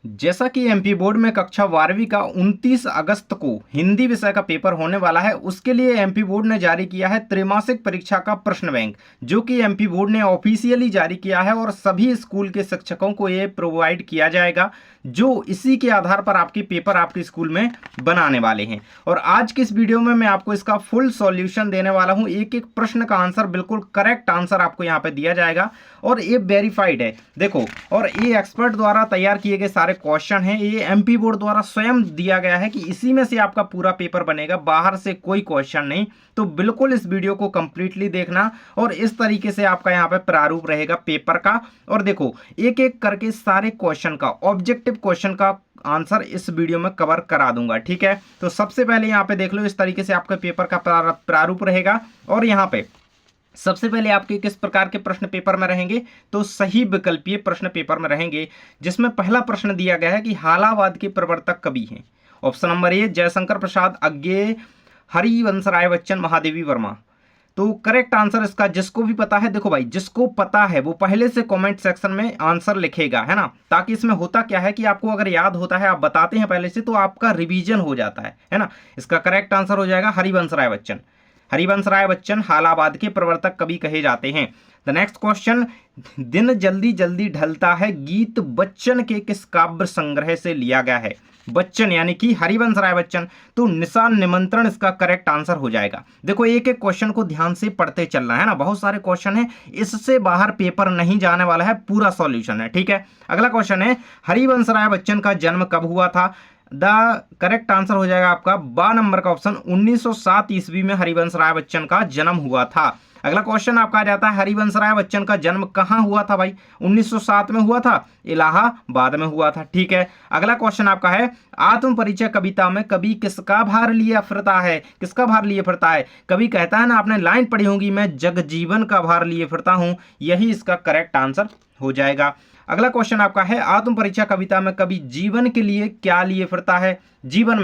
जैसा कि MP board में कक्षा 12वीं का 29 अगस्त को हिंदी विषय का पेपर होने वाला है, उसके लिए एमपी बोर्ड ने जारी किया है त्रैमासिक परीक्षा का प्रश्न बैंक, जो कि एमपी बोर्ड ने ऑफिशियली जारी किया है और सभी स्कूल के शिक्षकों को ये प्रोवाइड किया जाएगा, जो इसी के आधार पर आपके पेपर आपके स्कूल में बनाने वाले हैं। और आज की इस वीडियो में मैं आपको इसका फुल सॉल्यूशन देने वाला हूं। एक एक प्रश्न का आंसर, बिल्कुल करेक्ट आंसर आपको यहाँ पे दिया जाएगा और ये वेरीफाइड है, देखो। और ये एक्सपर्ट द्वारा तैयार किए गए सारे क्वेश्चन हैं, ये एमपी बोर्ड द्वारा स्वयं दिया गया है कि इसी में से आपका पूरा पेपर बनेगा, बाहर से कोई क्वेश्चन नहीं। तो बिल्कुल इस वीडियो को कंप्लीटली देखना और इस तरीके से आपका यहाँ पे प्रारूप रहेगा पेपर का। और देखो, एक एक करके सारे क्वेश्चन का, ऑब्जेक्टिव क्वेश्चन का आंसर इस वीडियो में कवर करा दूंगा, ठीक है। तो सबसे पहले यहाँ पे देख लो, इस तरीके से आपका पेपर का प्रारूप रहेगा। और यहाँ पे सबसे पहले आपके किस प्रकार के प्रश्न पेपर में रहेंगे, तो सही विकल्पीय प्रश्न पेपर में रहेंगे, जिसमें पहला प्रश्न दिया गया है कि हालावाद के प्रवर्तक कवि हैं। Option number A Jaishankar Prasad, अज्ञेय, हरिवंश राय बच्चन, महादेवी वर्मा। तो करेक्ट आंसर इसका, जिसको भी पता है, देखो भाई, जिसको पता है वो पहले से कमेंट सेक्शन में आंसर लिखेगा, है ना। ताकि इसमें होता क्या है कि आपको अगर याद होता है, आप बताते हैं पहले से, तो आपका रिवीजन हो जाता है ना। इसका करेक्ट आंसर हो जाएगा हरिवंश राय बच्चन। हरिवंश राय बच्चन हालावाद के प्रवर्तक कवि कहे जाते हैं। द नेक्स्ट क्वेश्चन, दिन जल्दी जल्दी ढलता है गीत बच्चन के किस काव्य संग्रह से लिया गया है। बच्चन यानी कि हरिवंश राय बच्चन, तो निशान निमंत्रण इसका करेक्ट आंसर हो जाएगा। देखो, एक एक क्वेश्चन को ध्यान से पढ़ते चलना है ना, बहुत सारे क्वेश्चन है, इससे बाहर पेपर नहीं जाने वाला है, पूरा सॉल्यूशन है, ठीक है। अगला क्वेश्चन है, हरिवंश राय बच्चन का जन्म कब हुआ था। द करेक्ट आंसर हो जाएगा आपका बा नंबर का ऑप्शन, 1907 ईस्वी में हरिवंश राय बच्चन का जन्म हुआ था। अगला क्वेश्चन आपका आ जाता है, हरिवंश राय बच्चन का जन्म कहाँ हुआ था भाई। 1907 में हुआ था, इलाहाबाद में हुआ था, ठीक है। अगला क्वेश्चन आपका है, आत्म परिचय कविता में कवि किसका भार लिए फिरता है। किसका भार लिए फिरता है, कवि कहता है ना, आपने लाइन पढ़ी होगी, मैं जगजीवन का भार लिए फिरता हूं, यही इसका करेक्ट आंसर हो जाएगा। अगला क्वेश्चन आपका है, आत्म परिचय कविता में कवि जीवन के लिए क्या लिए फिरता है। जीवन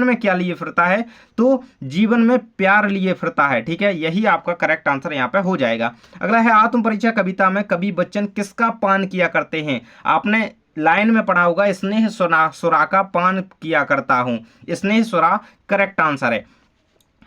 में क्या लिए फिरता है, तो जीवन में प्यार लिए फिरता है, ठीक है। यही आपका करेक्ट आंसर यहाँ पे हो जाएगा। अगला है, आत्म परिचय कविता में कवि बच्चन किसका पान किया करते हैं। आपने लाइन में पढ़ा होगा, स्नेह सुरा का पान किया करता हूं, स्नेह सुरा करेक्ट आंसर है।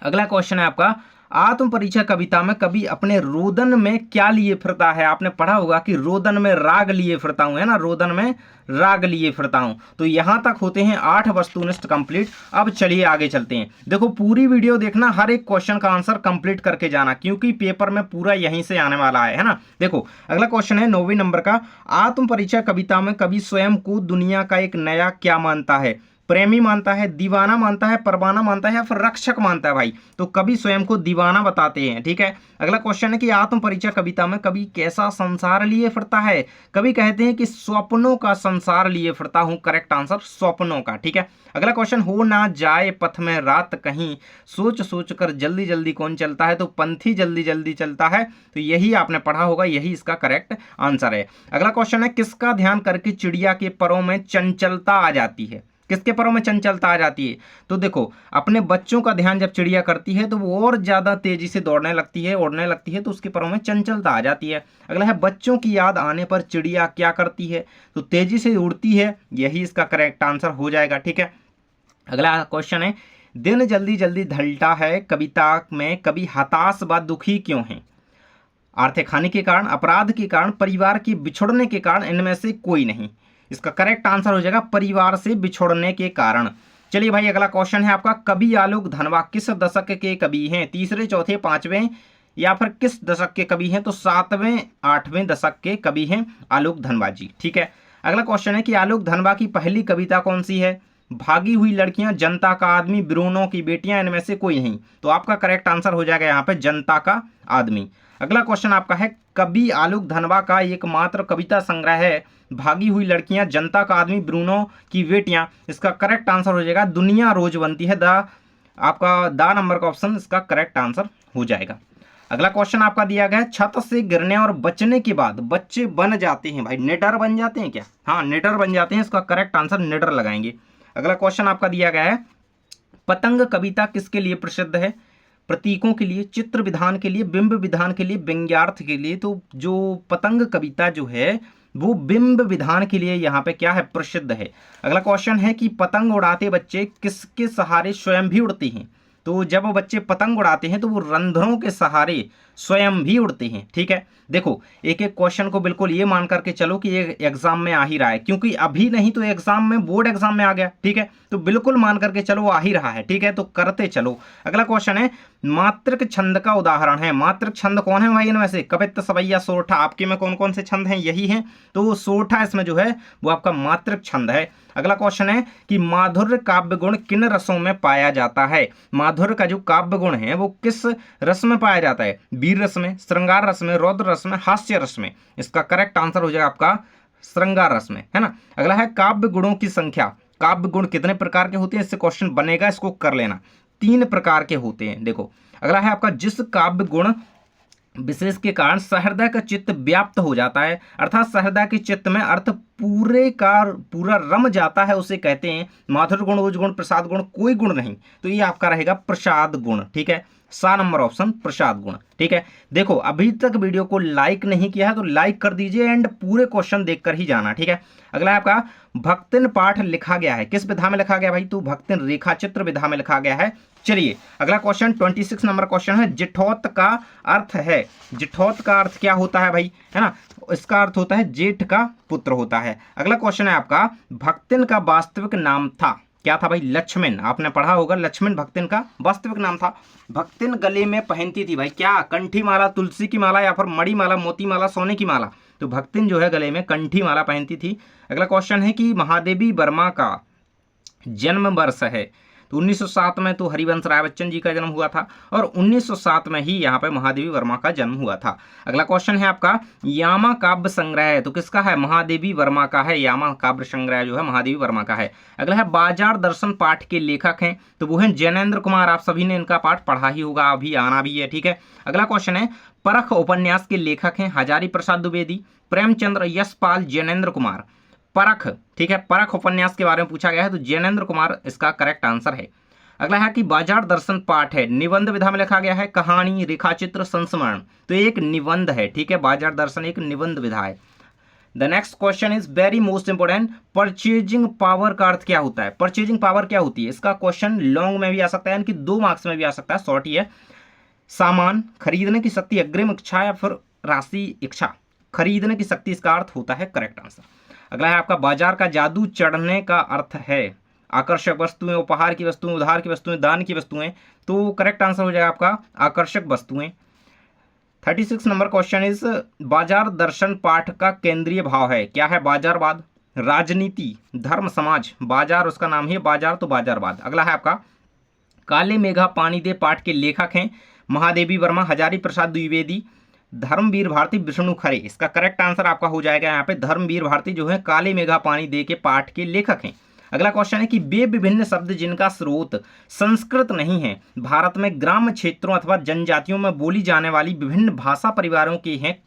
अगला क्वेश्चन है आपका, आत्म परिचय कविता में कवि अपने रोदन में क्या लिए फिरता है। आपने पढ़ा होगा कि रोदन में राग लिए फिरता हूं, है ना, रोदन में राग लिए फिरता हूं। तो यहां तक होते हैं 8 वस्तुनिष्ठ कंप्लीट। अब चलिए आगे चलते हैं। देखो, पूरी वीडियो देखना, हर एक क्वेश्चन का आंसर कंप्लीट करके जाना, क्योंकि पेपर में पूरा यहीं से आने वाला है ना। देखो, अगला क्वेश्चन है 9वें नंबर का, आत्म परिचय कविता में कवि स्वयं को दुनिया का एक नया क्या मानता है। प्रेमी मानता है, दीवाना मानता है, परवाना मानता है, या फिर रक्षक मानता है भाई। तो कवि स्वयं को दीवाना बताते हैं, ठीक है। अगला क्वेश्चन है कि आत्म परिचय कविता में कवि कैसा संसार लिए फिरता है। कवि कहते हैं कि स्वप्नों का संसार लिए फिरता हूं, करेक्ट आंसर स्वप्नों का, ठीक है। अगला क्वेश्चन, हो ना जाए पथ में रात कहीं, सोच सोच कर जल्दी जल्दी कौन चलता है। तो पंथी जल्दी जल्दी चलता है, तो यही आपने पढ़ा होगा, यही इसका करेक्ट आंसर है। अगला क्वेश्चन है, किसका ध्यान करके चिड़िया के परों में चंचलता आ जाती है। किसके परों में चंचलता आ जाती है, तो देखो, अपने बच्चों का ध्यान जब चिड़िया करती है तो वो और ज्यादा तेजी से दौड़ने लगती है, उड़ने लगती है, तो उसके परों में चंचलता आ जाती है। अगला है, बच्चों की याद आने पर चिड़िया क्या करती है, तो तेजी से उड़ती है, यही इसका करेक्ट आंसर हो जाएगा, ठीक है। अगला क्वेश्चन है, दिन जल्दी जल्दी ढलता है कविता में कवि हताश व दुखी क्यों है। आर्थिक हानि के कारण, अपराध के कारण, परिवार के बिछुड़ने के कारण, इनमें से कोई नहीं। इसका करेक्ट आंसर हो जाएगा परिवार से बिछोड़ने के कारण। चलिए भाई, अगला क्वेश्चन है आपका, कवि आलोक धनवा किस दशक के कवि हैं। तीसरे, चौथे, पांचवें, या फिर किस दशक के कवि हैं। तो 7वें 8वें दशक के कवि हैं आलोक धनवा जी, ठीक है। अगला क्वेश्चन है कि आलोक धनवा की पहली कविता कौन सी है। भागी हुई लड़कियां, जनता का आदमी, ब्रूनो की बेटियां, इनमें से कोई नहीं। तो आपका करेक्ट आंसर हो जाएगा यहाँ पे जनता का आदमी। अगला क्वेश्चन आपका है, कवि आलोक धनवा का एकमात्र कविता संग्रह है भागी हुई लड़कियां, जनता का आदमी, ब्रूनो की बेटियां। इसका करेक्ट आंसर हो जाएगा दुनिया रोज बनती है। आपका दा नंबर का ऑप्शन इसका करेक्ट आंसर हो जाएगा। अगला क्वेश्चन आपका दिया गया है, छत से गिरने और बचने के बाद बच्चे बन जाते हैं भाई, निडर बन जाते हैं क्या। हाँ, निडर बन जाते हैं, इसका करेक्ट आंसर निडर लगाएंगे। अगला क्वेश्चन आपका दिया गया है, पतंग कविता किसके लिए प्रसिद्ध है। प्रतीकों के लिए, चित्र विधान के लिए, बिंब विधान के लिए, व्यंग्यार्थ के लिए। तो जो पतंग कविता जो है वो बिंब विधान के लिए यहाँ पे क्या है, प्रसिद्ध है। अगला क्वेश्चन है कि पतंग उड़ाते बच्चे किसके सहारे स्वयं भी उड़ते हैं। तो जब वो बच्चे पतंग उड़ाते हैं तो वो रंध्रों के सहारे स्वयं भी उड़ते हैं। ठीक है, देखो एक एक क्वेश्चन को बिल्कुल ये मान करके चलो कि ये एग्जाम में आ ही रहा है, क्योंकि अभी नहीं तो एग्जाम में, बोर्ड एग्जाम में आ गया। ठीक है, तो बिल्कुल मान करके चलो आ ही रहा है। ठीक है, तो करते चलो। अगला क्वेश्चन है मातृक छंद का उदाहरण है। मातृक छंद कौन है भाई इनमें से, कवित्त, सवैया, सोरठा। आपके में कौन कौन से छंद हैं, यही हैं। तो सोरठा इसमें जो है वो आपका मातृक छंद है। अगला क्वेश्चन है कि माधुर्य काव्य गुण किन रसों में पाया जाता है। माधुर्य का जो काव्य गुण है वो किस रस में पाया जाता है, वीर रस में, श्रृंगार रस में, रौद्र रस में, हास्य रस में। इसका करेक्ट आंसर हो जाएगा आपका श्रृंगार रस में, है ना। अगला है काव्य गुणों की संख्या। काव्य गुण कितने प्रकार के होते हैं, इससे क्वेश्चन बनेगा, इसको कर लेना। 3 प्रकार के होते हैं। देखो अगला है आपका जिस काव्य गुण विशेष के कारण सहृदय का चित्त व्याप्त हो जाता है, अर्थात सहृदय के चित्त में अर्थ पूरे का पूरा रम जाता है, उसे कहते हैं माधुर्य गुण, ओज गुण, प्रसाद गुण, कोई गुण नहीं। तो ये आपका रहेगा प्रसाद गुण। ठीक है, 7 नंबर ऑप्शन प्रसाद गुण। ठीक है, देखो अभी तक वीडियो को लाइक नहीं किया है तो लाइक कर दीजिए एंड पूरे क्वेश्चन देखकर ही जाना। ठीक है, अगला है आपका भक्तिन पाठ लिखा गया है, किस विधा में लिखा गया भाई, तो भक्तिन रेखा चित्र विधा में लिखा गया है। चलिए अगला क्वेश्चन 26 नंबर क्वेश्चन है जिठौत का अर्थ है। जिठौत का अर्थ क्या होता है भाई, है ना, इसका अर्थ होता है जेठ का पुत्र होता है। अगला क्वेश्चन है आपका भक्तिन का वास्तविक नाम था, क्या था भाई, लक्ष्मण। आपने पढ़ा होगा लक्ष्मण भक्तिन का वास्तविक नाम था। भक्तिन गले में पहनती थी भाई क्या, कंठी माला, तुलसी की माला या फिर मणि माला, मोती माला, सोने की माला। तो भक्तिन जो है गले में कंठी माला पहनती थी। अगला क्वेश्चन है कि महादेवी वर्मा का जन्म वर्ष है। तो 1907 में तो हरिवंश राय बच्चन जी का जन्म हुआ था और 1907 में ही यहाँ पे महादेवी वर्मा का जन्म हुआ था। अगला क्वेश्चन है आपका यामा काव्य संग्रह है, तो किसका है, महादेवी वर्मा का है। यामा काव्य संग्रह जो है महादेवी वर्मा का है। अगला है बाजार दर्शन पाठ के लेखक हैं, तो वो हैं जैनेन्द्र कुमार। आप सभी ने इनका पाठ पढ़ा ही होगा, अभी आना भी है। ठीक है, अगला क्वेश्चन है परख उपन्यास के लेखक हैं हजारी प्रसाद द्विवेदी, प्रेमचंद्र, यशपाल, जैनेन्द्र कुमार। परख, ठीक है, परख उपन्यास के बारे में पूछा गया है तो जैनेन्द्र कुमार इसका करेक्ट आंसर है। अगला है कि बाजार दर्शन पाठ है, निबंध विधा में लिखा गया है, कहानी, रेखाचित्र, संस्मरण। तो एक निबंध है। ठीक है, बाजार दर्शन एक निबंध विधा है। The next question is very most important, purchasing power का अर्थ क्या होता है। परचेजिंग पावर क्या होती है, इसका क्वेश्चन लॉन्ग में भी आ सकता है, यानी कि 2 मार्क्स में भी आ सकता है, शॉर्ट ही है। सामान खरीदने की शक्ति, अग्रिम इच्छा या फिर राशि इच्छा, खरीदने की शक्ति इसका अर्थ होता है करेक्ट आंसर। अगला है आपका बाजार का जादू चढ़ने का अर्थ है आकर्षक वस्तुएं, उपहार की वस्तुएं, उधार की वस्तुएं, दान की वस्तुएं। तो करेक्ट आंसर हो जाएगा आपका आकर्षक वस्तुएं। 36 नंबर क्वेश्चन इज बाजार दर्शन पाठ का केंद्रीय भाव है, क्या है, बाजारवाद, राजनीति, धर्म, समाज। बाजार उसका नाम है, बाजार तो बाजारवाद। अगला है आपका काले मेघा पानी दे पाठ के लेखक हैं महादेवी वर्मा, हजारी प्रसाद द्विवेदी, धर्मवीर भारती, विष्णु खरे। इसका करेक्ट आंसर आपका हो जाएगा यहाँ पे धर्मवीर भारती जो है काले मेघा पानी दे के पाठ के लेखक हैं। अगला क्वेश्चन है कि वे विभिन्न शब्द जिनका स्रोत संस्कृत नहीं है भारत में ग्राम्य क्षेत्रों अथवा जनजातियों में बोली जाने वाली विभिन्न भाषा परिवारों के हैं,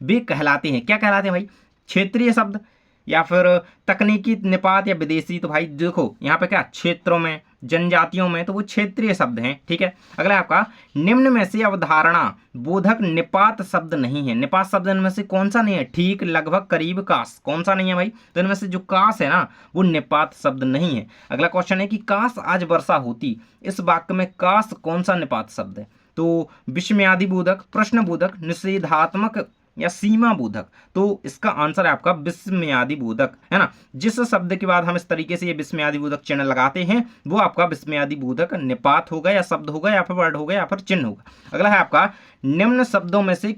वे कहलाते हैं, क्या कहलाते हैं भाई, क्षेत्रीय शब्द या फिर तकनीकी निपात या विदेशी। तो भाई देखो यहाँ पे क्या, क्षेत्रों में, जनजातियों में, तो वो क्षेत्रीय शब्द हैं। ठीक है, अगला आपका निम्न में से अवधारणा बोधक निपात शब्द नहीं है। निपात शब्द इनमें से कौन सा नहीं है, ठीक, लगभग, करीब, काश, कौन सा नहीं है भाई, तो इनमें से जो काश है ना वो निपात शब्द नहीं है। अगला क्वेश्चन है कि काश आज वर्षा होती, इस वाक्य में काश कौन सा निपात शब्द है, तो विस्मयादि बोधक, प्रश्न बोधक, निषेधात्मक या सीमा बोधक। तो इसका आंसर है आपका विस्मयादि बोधक, है ना। जिस शब्द के बाद हम इस तरीके से ये विस्मयादि बोधक चिन्ह लगाते हैं वो आपका विस्मयादि बोधक निपात होगा या शब्द होगा या फिर वर्ड होगा या फिर चिन्ह होगा। अगला है आपका निम्न शब्दों में से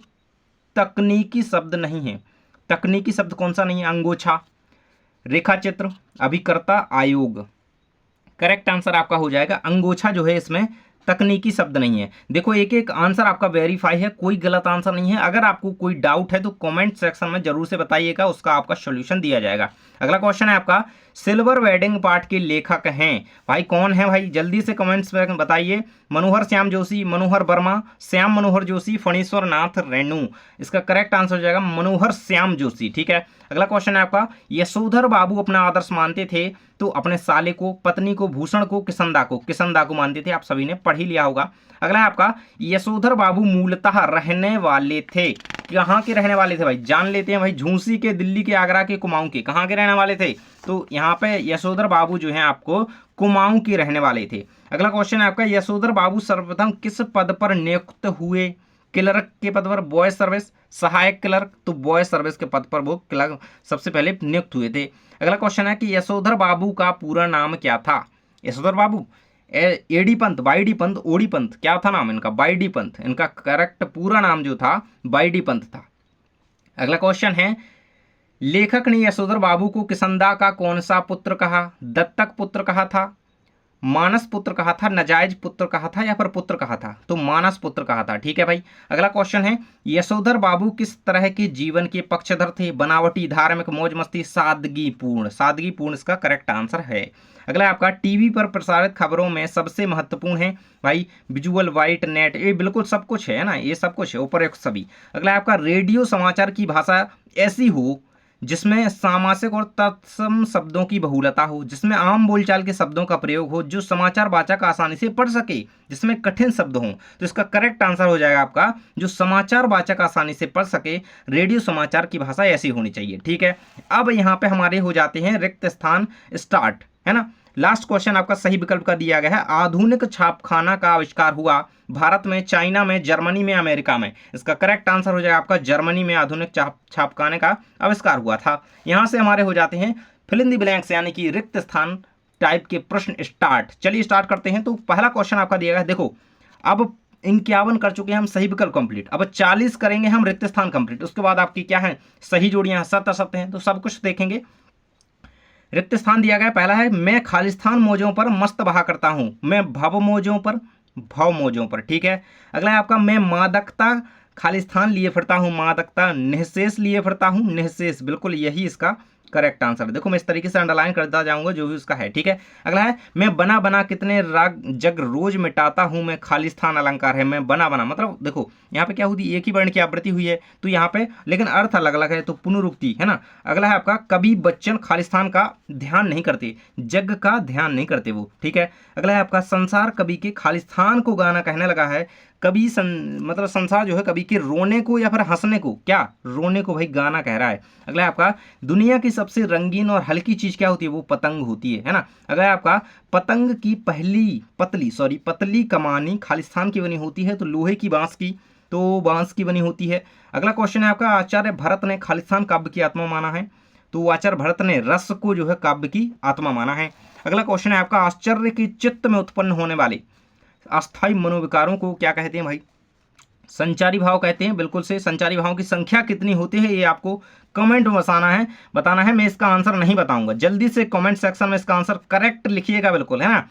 तकनीकी शब्द नहीं है। तकनीकी शब्द कौन सा नहीं है, अंगोछा, रेखाचित्र, अभिकर्ता, आयोग। करेक्ट आंसर आपका हो जाएगा अंगोछा जो है इसमें तकनीकी शब्द नहीं है। देखो एक एक आंसर आपका वेरीफाई है, कोई गलत आंसर नहीं है। अगर आपको कोई डाउट है तो कमेंट सेक्शन में जरूर से बताइएगा, उसका आपका सॉल्यूशन दिया जाएगा। अगला क्वेश्चन है आपका सिल्वर वेडिंग पार्ट के लेखक हैं भाई, कौन है भाई, जल्दी से कमेंट्स में बताइए। मनोहर श्याम जोशी, मनोहर वर्मा, श्याम मनोहर जोशी, फणीश्वर नाथ रेणु। इसका करेक्ट आंसर हो जाएगा मनोहर श्याम जोशी। ठीक है, अगला क्वेश्चन है आपका यशोधर बाबू अपना आदर्श मानते थे तो अपने साले को, पत्नी को, भूषण को, किसंदा को मानते थे। आप सभी ने पढ़ ही लिया होगा। अगला है आपका, यशोधर बाबू मूलतः रहने वाले थे, कहाँ के रहने वाले थे भाई, जान लेते हैं भाई, झूंसी के, दिल्ली के, आगरा के, कुमाऊं के, कहाँ के रहने वाले थे, तो यहाँ पे यशोधर बाबू जो है आपको कुमाऊं के रहने वाले थे। अगला क्वेश्चन है आपका, यशोधर बाबू सर्वप्रथम किस पद पर नियुक्त हुए, क्लर्क के पद पर, बॉय सर्विस, सहायक क्लर्क, तो बॉय सर्विस के पद पर वो क्लर्क सबसे पहले नियुक्त हुए थे। अगला क्वेश्चन है कि यशोधर बाबू का पूरा नाम क्या था, Yashodhar Babu, AD Pant, Y D Pant, OD Pant, क्या था नाम इनका, बाई डी पंत, इनका करेक्ट पूरा नाम जो था बाई डी पंत था। अगला क्वेश्चन है, लेखक ने यशोधर बाबू को किसंदा का कौन सा पुत्र कहा, दत्तक पुत्र कहा था, मानस पुत्र कहा था, नाजायज पुत्र कहा था, या फिर पुत्र कहा था, तो मानस पुत्र कहा था। ठीक है भाई। अगला क्वेश्चन है, यशोधर बाबू किस तरह के जीवन के पक्षधर थे, बनावटी, धार्मिक, मौज मस्ती, सादगीपूर्ण, सादगीपूर्ण इसका करेक्ट आंसर है। अगला आपका, टीवी पर प्रसारित खबरों में सबसे महत्वपूर्ण है भाई, विजुअल, वाइट, नेट, ये बिल्कुल सब कुछ है ना, ये सब कुछ है, ऊपर सभी। अगला आपका, रेडियो समाचार की भाषा ऐसी हो जिसमें सामासिक और तत्सम शब्दों की बहुलता हो, जिसमें आम बोलचाल के शब्दों का प्रयोग हो, जो समाचार वाचक आसानी से पढ़ सके, जिसमें कठिन शब्द हों, तो इसका करेक्ट आंसर हो जाएगा आपका, जो समाचार वाचक आसानी से पढ़ सके, रेडियो समाचार की भाषा ऐसी होनी चाहिए। ठीक है। अब यहाँ पे हमारे हो जाते हैं रिक्त स्थान स्टार्ट, है ना। लास्ट क्वेश्चन आपका सही विकल्प का दिया गया है, आधुनिक छापखाना का आविष्कार हुआ भारत में, चाइना में, जर्मनी में, अमेरिका में, इसका करेक्ट आंसर हो जाएगा आपका, जर्मनी में आधुनिक छापखाने का आविष्कार हुआ था। यहां से हमारे हो जाते हैं फिल इन द ब्लैंक्स यानी कि रिक्त स्थान टाइप के प्रश्न स्टार्ट। चलिए स्टार्ट करते हैं। तो पहला क्वेश्चन आपका दिया गया है, देखो अब 51 कर चुके हैं हम सही विकल्प कंप्लीट, अब 40 करेंगे हम रिक्त स्थान कंप्लीट, उसके बाद आपकी क्या है सही जोड़ियां सत असत्य हैं, तो सब कुछ देखेंगे। रिक्त स्थान दिया गया पहला है, मैं खालिस्तान मौजों पर मस्त बहा करता हूं, मैं भव मौजों पर, भव मौजों पर। ठीक है। अगला है आपका, मैं मादकता खालिस्तान लिए फिरता हूं, मादकता, निःशेष लिए फिरता हूं, निःशेष, बिल्कुल यही इसका करेक्ट आंसर है। देखो मैं इस तरीके से अंडरलाइन करता जाऊंगा जो भी उसका है। ठीक है। अगला है, मैं बना बना कितने राग जग रोज मिटाता हूं, मैं खालिस्तान अलंकार है, मैं बना बना, मतलब देखो यहाँ पे क्या होती है, एक ही वर्ण की आवृत्ति हुई है तो यहाँ पे, लेकिन अर्थ अलग अलग है, तो पुनरुक्ति है ना। अगला है आपका, कवि बच्चन खालिस्तान का ध्यान नहीं करते, जग का ध्यान नहीं करते वो। ठीक है। अगला है आपका, संसार कवि के खालिस्तान को गाना कहने लगा है, कभी मतलब संसार जो है कभी के रोने को या फिर हंसने को, क्या रोने को भाई गाना कह रहा है। अगला है आपका, दुनिया की सबसे रंगीन और हल्की चीज क्या होती है, वो पतंग होती है ना। अगला है आपका, पतंग की पतली कमानी खालिस्तान की बनी होती है, तो लोहे की, बांस की, तो बांस की बनी होती है। अगला क्वेश्चन है आपका, आचार्य भरत ने खालिस्तान काव्य की आत्मा माना है, तो आचार्य भरत ने रस को जो है काव्य की आत्मा माना है। अगला क्वेश्चन है आपका, आश्चर्य के चित्त में उत्पन्न होने वाले अस्थायी मनोविकारों को क्या कहते हैं भाई, संचारी भाव कहते हैं। बिल्कुल से, संचारी भावों की संख्या कितनी होती है ये आपको कमेंट में बताना है। मैं इसका आंसर नहीं बताऊंगा, जल्दी से कमेंट सेक्शन में इसका आंसर करेक्ट लिखिएगा, बिल्कुल, है ना।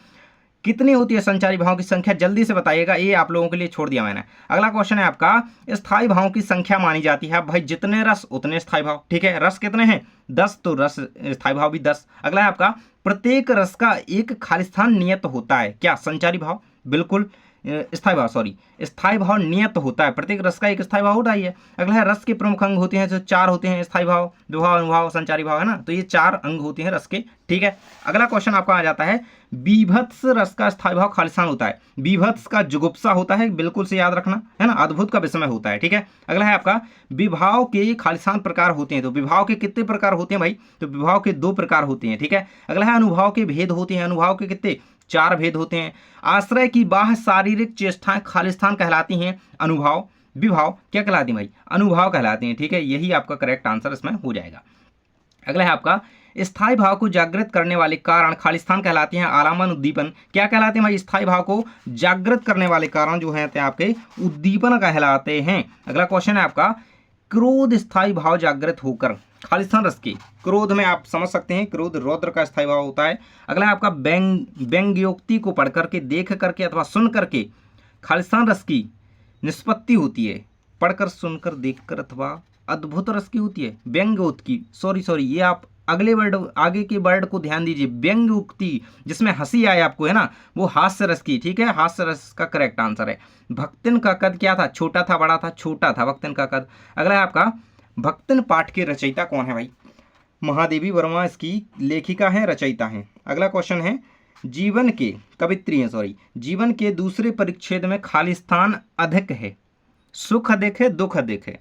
कितनी होती है संचारी भावों की संख्या, जल्दी से बताइएगा, ये आप लोगों के लिए छोड़ दिया मैंने। अगला क्वेश्चन है आपका, स्थायी भावों की संख्या मानी जाती है भाई, जितने रस उतने स्थायी भाव। ठीक है। रस कितने हैं 10, तो रस स्थायी भाव भी 10। अगला है आपका, प्रत्येक रस का एक खालिस्तान नियत होता है, क्या संचारी भाव, बिल्कुल स्थायी भाव नियत होता है, प्रत्येक रस का एक स्थायी भाव होता ही है। अगला है, रस के प्रमुख अंग होते हैं, जो 4 होते हैं, स्थायी भाव, विभाव, अनुभाव, संचारी भाव, है ना, तो ये 4 अंग होते हैं रस के। ठीक है। अगला क्वेश्चन आपका आ जाता है, बीभत्स रस का स्थायी भाव खालिस्तान होता है, बीभत्स का जुगुप्सा होता है, बिल्कुल से याद रखना, है ना, अद्भुत का विस्मय होता है। ठीक है। अगला है आपका, विभाव के खालिस्तान प्रकार होते हैं, तो विभाव के कितने प्रकार होते हैं भाई, तो विभाव के 2 प्रकार होते हैं। ठीक है। अगला है, अनुभाव के भेद होते हैं, अनुभाव के कितने 4 भेद होते हैं। आश्रय की बाह्य शारीरिक चेष्टाएं खालिस्तान कहलाती हैं, अनुभाव, विभाव क्या कहलाती हैं भाई, अनुभाव कहलाती हैं। ठीक है। यही आपका करेक्ट आंसर इसमें हो जाएगा। अगला है आपका, स्थायी भाव को जागृत करने वाले कारण खालिस्तान कहलाते हैं, आलामन, उद्दीपन क्या कहलाते हैं भाई, स्थायी भाव को जागृत करने वाले कारण जो है आपके उद्दीपन कहलाते हैं। अगला क्वेश्चन है आपका, क्रोध स्थायी भाव जागृत होकर खालिस्तान रस के, क्रोध में आप समझ सकते हैं क्रोध रौद्र का स्थायी भाव होता है। अगला है आपका, व्यंग्योक्ति को पढ़ करके, देख करके अथवा सुन करके खालिस्तान रस की निष्पत्ति होती है, पढ़कर, सुनकर, देखकर अथवा अद्भुत रस की होती है। व्यंग्योक्ति सॉरी ये आप अगले वर्ड, आगे के वर्ड को ध्यान दीजिए, व्यंग्योक्ति जिसमें हंसी आए आपको, है ना, वो हास्य रस की। ठीक है। हास्य रस का करेक्ट आंसर है। भक्तिन का कद क्या था, छोटा था, बड़ा था, छोटा था भक्तिन का कद। अगला है आपका, भक्तिन पाठ के रचयिता कौन है भाई, महादेवी वर्मा इसकी लेखिका हैं, रचयिता हैं। अगला क्वेश्चन है, जीवन के कवित्री हैं, सॉरी, जीवन के दूसरे परिच्छेद में खाली स्थान अधिक है, सुख अधिक है, दुख अधिक है?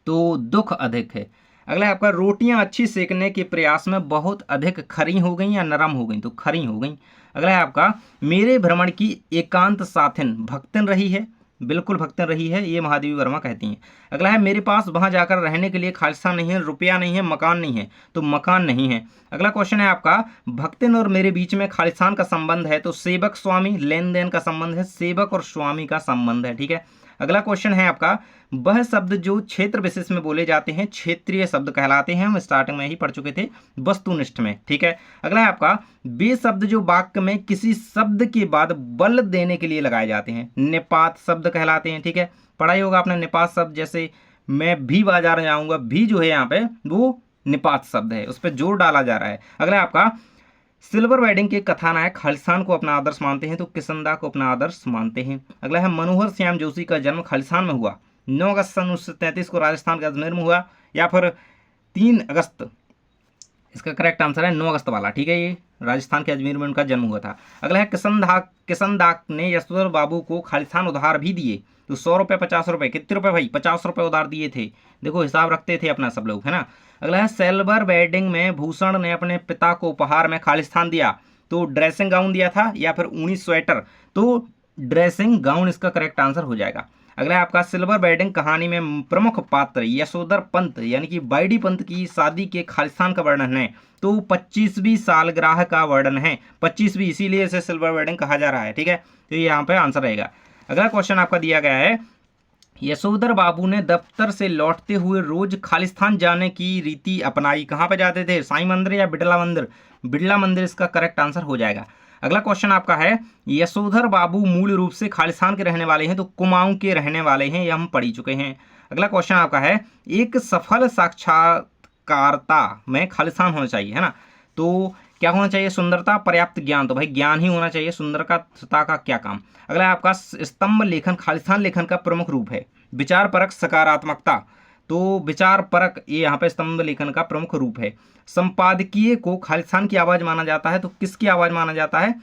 तो दुख अधिक है। अगला है आपका, रोटियां अच्छी सेकने के प्रयास में बहुत अधिक खरी हो गई या नरम हो गई? तो खरी हो गई। अगला है आपका, मेरे भ्रमण की एकांत साथिन भक्तिन रही है, बिल्कुल भक्तिन रही है, ये महादेवी वर्मा कहती हैं। अगला है, मेरे पास वहां जाकर रहने के लिए खालिस्तान नहीं है, रुपया नहीं है, मकान नहीं है? तो मकान नहीं है। अगला क्वेश्चन है आपका, भक्तिन और मेरे बीच में खालिस्तान का संबंध है, तो सेवक स्वामी, लेन देन का संबंध है, सेवक और स्वामी का संबंध है, ठीक है। अगला क्वेश्चन है आपका, वह शब्द जो क्षेत्र विशेष में बोले जाते हैं क्षेत्रीय शब्द कहलाते हैं, हम स्टार्टिंग में ही पढ़ चुके थे वस्तुनिष्ठ में, ठीक है। अगला है आपका, वे शब्द जो वाक्य में किसी शब्द के बाद बल देने के लिए लगाए जाते हैं निपात शब्द कहलाते हैं, ठीक है। पढ़ाई होगा आपने निपात शब्द, जैसे मैं भी बाजार जाऊंगा, भी जो है यहाँ पे वो निपात शब्द है, उस पर जोर डाला जा रहा है। अगला है आपका, सिल्वर वेडिंग के कथानायक खालिस्तान को अपना आदर्श मानते हैं, तो किशनदा को अपना आदर्श मानते हैं। अगला है, मनोहर श्याम जोशी का जन्म खालिस्तान में हुआ, 9 अगस्त सन 1933 को राजस्थान के अजमेर में हुआ, या फिर 3 अगस्त? इसका करेक्ट आंसर है 9 अगस्त वाला, ठीक है, ये राजस्थान के अजमेर में उनका जन्म हुआ था। अगला है, किशनदा ने यशोधर बाबू को खालिस्तान उधार भी दिए, तो 100 रुपये, 50 रुपये, कितने रुपये भाई? 50 रुपये उधार दिए थे। देखो हिसाब रखते थे अपना सब लोग, है ना। अगला है, सिल्वर वेडिंग में भूषण ने अपने पिता को उपहार में खालिस्तान दिया, तो ड्रेसिंग गाउन दिया था या फिर ऊनी स्वेटर? तो ड्रेसिंग गाउन इसका करेक्ट आंसर हो जाएगा। अगला है आपका, सिल्वर वेडिंग कहानी में प्रमुख पात्र यशोधर पंत यानी कि बाईडी पंत की शादी के खालिस्तान का वर्णन है, तो 25वीं सालगिरह का वर्णन है, 25वीं, इसीलिए इसे सिल्वर वेडिंग कहा जा रहा है, ठीक है। तो ये यहाँ पे आंसर रहेगा। अगला क्वेश्चन आपका दिया गया है, यशोधर बाबू ने दफ्तर से लौटते हुए रोज खालिस्तान जाने की रीति अपनाई, कहाँ पे जाते थे? साईं मंदिर या बिड़ला मंदिर? बिड़ला मंदिर इसका करेक्ट आंसर हो जाएगा। अगला क्वेश्चन आपका है, यशोधर बाबू मूल रूप से खालिस्तान के रहने वाले हैं, तो कुमाऊं के रहने वाले हैं, ये हम पढ़ चुके हैं। अगला क्वेश्चन आपका है, एक सफल साक्षात्कारता में खालिस्तान होना चाहिए, है ना, तो क्या होना चाहिए? सुंदरता, पर्याप्त ज्ञान, तो भाई ज्ञान ही होना चाहिए, सुंदरता का क्या काम। अगला आपका, स्तंभ लेखन खालिस्तान लेखन का प्रमुख रूप है, विचार परक सकारात्मकता, तो विचार परक ये यहाँ पे स्तंभ लेखन का प्रमुख रूप है। संपादकीय को खालिस्तान की आवाज माना जाता है, तो किसकी आवाज माना जाता है?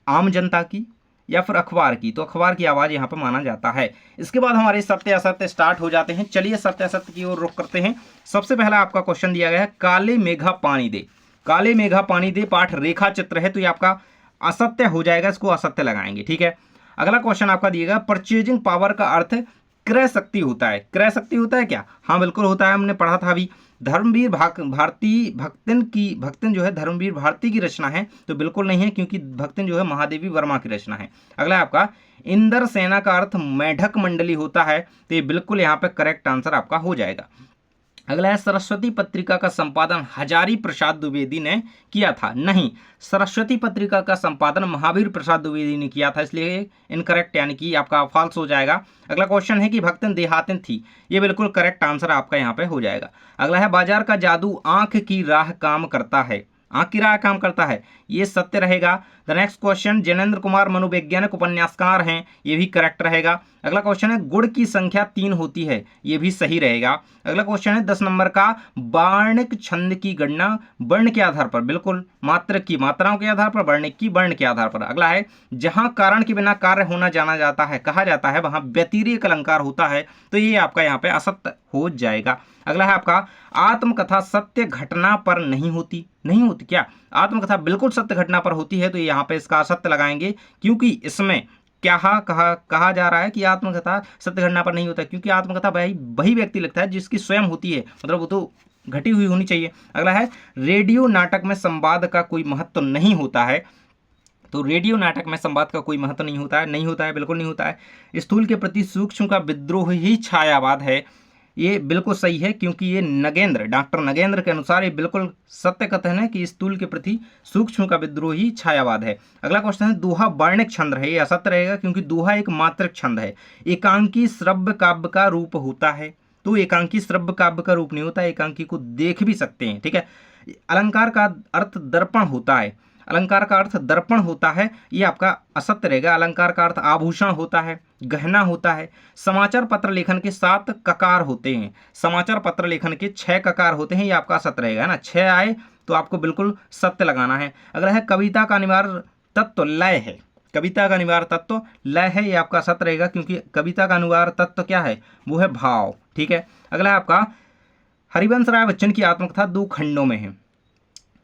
आम जनता की या फिर अखबार की? तो अखबार की आवाज यहाँ पे माना जाता है। इसके बाद हमारे सत्य असत्य स्टार्ट हो जाते हैं। चलिए सत्य असत्य की ओर रुख करते हैं। सबसे पहला आपका क्वेश्चन दिया गया है, काले मेघा पानी दे, काले मेघा पानी दे पाठ रेखा चित्र है, तो ये आपका असत्य हो जाएगा, इसको असत्य लगाएंगे, ठीक है। अगला क्वेश्चन आपका दिएगा, परचेजिंग पावर का अर्थ क्रय शक्ति होता है, क्रय शक्ति होता है क्या? हाँ बिल्कुल होता है, हमने पढ़ा था अभी। धर्मवीर भारती भक्तिन जो है धर्मवीर भारती की रचना है, तो बिल्कुल नहीं है, क्योंकि भक्तिन जो है महादेवी वर्मा की रचना है। अगला आपका, इंदर सेना का अर्थ मेढक मंडली होता है, तो ये बिल्कुल यहाँ पे करेक्ट आंसर आपका हो जाएगा। अगला है, सरस्वती पत्रिका का संपादन हजारी प्रसाद द्विवेदी ने किया था, नहीं, सरस्वती पत्रिका का संपादन महावीर प्रसाद द्विवेदी ने किया था, इसलिए इनकरेक्ट यानी कि आपका फॉल्स हो जाएगा। अगला क्वेश्चन है कि भक्तिन देहातिन थी, ये बिल्कुल करेक्ट आंसर आपका यहाँ पे हो जाएगा। अगला है, बाजार का जादू आंख की राह काम करता है, आंख की राह काम करता है, ये सत्य रहेगा। The next question, Jinendra Kumar मनोवैज्ञानिक उपन्यासकार हैं, ये भी करेक्ट रहेगा। अगला क्वेश्चन है, गुण की संख्या 3 होती है, ये भी सही रहेगा। अगला क्वेश्चन है 10 नंबर का, वर्णिक छंद की गणना वर्ण के आधार पर, बिल्कुल मात्र की मात्राओं के आधार पर, वर्णिक की वर्ण के आधार पर। अगला है, जहां कारण के बिना कार्य होना जाना जाता है कहा जाता है, वहां व्यतिरेक अलंकार होता है, तो ये आपका यहाँ पे असत्य हो जाएगा। अगला है आपका, आत्मकथा सत्य घटना पर नहीं होती, नहीं होती क्या? आत्मकथा बिल्कुल सत्य घटना पर होती है, तो यहाँ पे इसका असत्य लगाएंगे, क्योंकि इसमें क्या कहा जा रहा है कि आत्मकथा सत्य घटना पर नहीं होता, क्योंकि आत्मकथा वही व्यक्ति लिखता है जिसकी स्वयं होती है, मतलब वो तो घटी हुई होनी चाहिए। अगला है, रेडियो नाटक में संवाद का कोई महत्व नहीं होता है, तो रेडियो नाटक में संवाद का कोई महत्व नहीं होता है, नहीं होता है, बिल्कुल नहीं होता है। स्थूल के प्रति सूक्ष्म का विद्रोह ही छायावाद है, ये बिल्कुल सही है, क्योंकि ये डॉक्टर नगेंद्र के अनुसार ये बिल्कुल सत्य कथन है कि स्थूल के प्रति सूक्ष्म का विद्रोही छायावाद है। अगला क्वेश्चन है, दोहा वर्णिक छंद है, ये असत्य रहेगा, क्योंकि दोहा एक मात्रक छंद है। एकांकी श्रव्य काव्य का रूप होता है, तो एकांकी श्रव्य काव्य का रूप नहीं होता, एकांकी को देख भी सकते हैं, ठीक है। अलंकार का अर्थ दर्पण होता है। अलंकार का अर्थ दर्पण होता है, ये आपका असत्य रहेगा। अलंकार का अर्थ आभूषण होता है, गहना होता है। समाचार पत्र लेखन के 7 ककार होते हैं, समाचार पत्र लेखन के 6 ककार होते हैं, ये आपका असत्य रहेगा ना। 6 आए तो आपको बिल्कुल सत्य लगाना है। अगला है कविता का अनिवार्य तत्व लय है, कविता का अनिवार्य तत्व लय है, ये आपका सत्य रहेगा क्योंकि कविता का अनिवार्य तत्व क्या है, वो है भाव। ठीक है। अगला है आपका हरिवंश राय बच्चन की आत्मकथा 2 खंडों में है,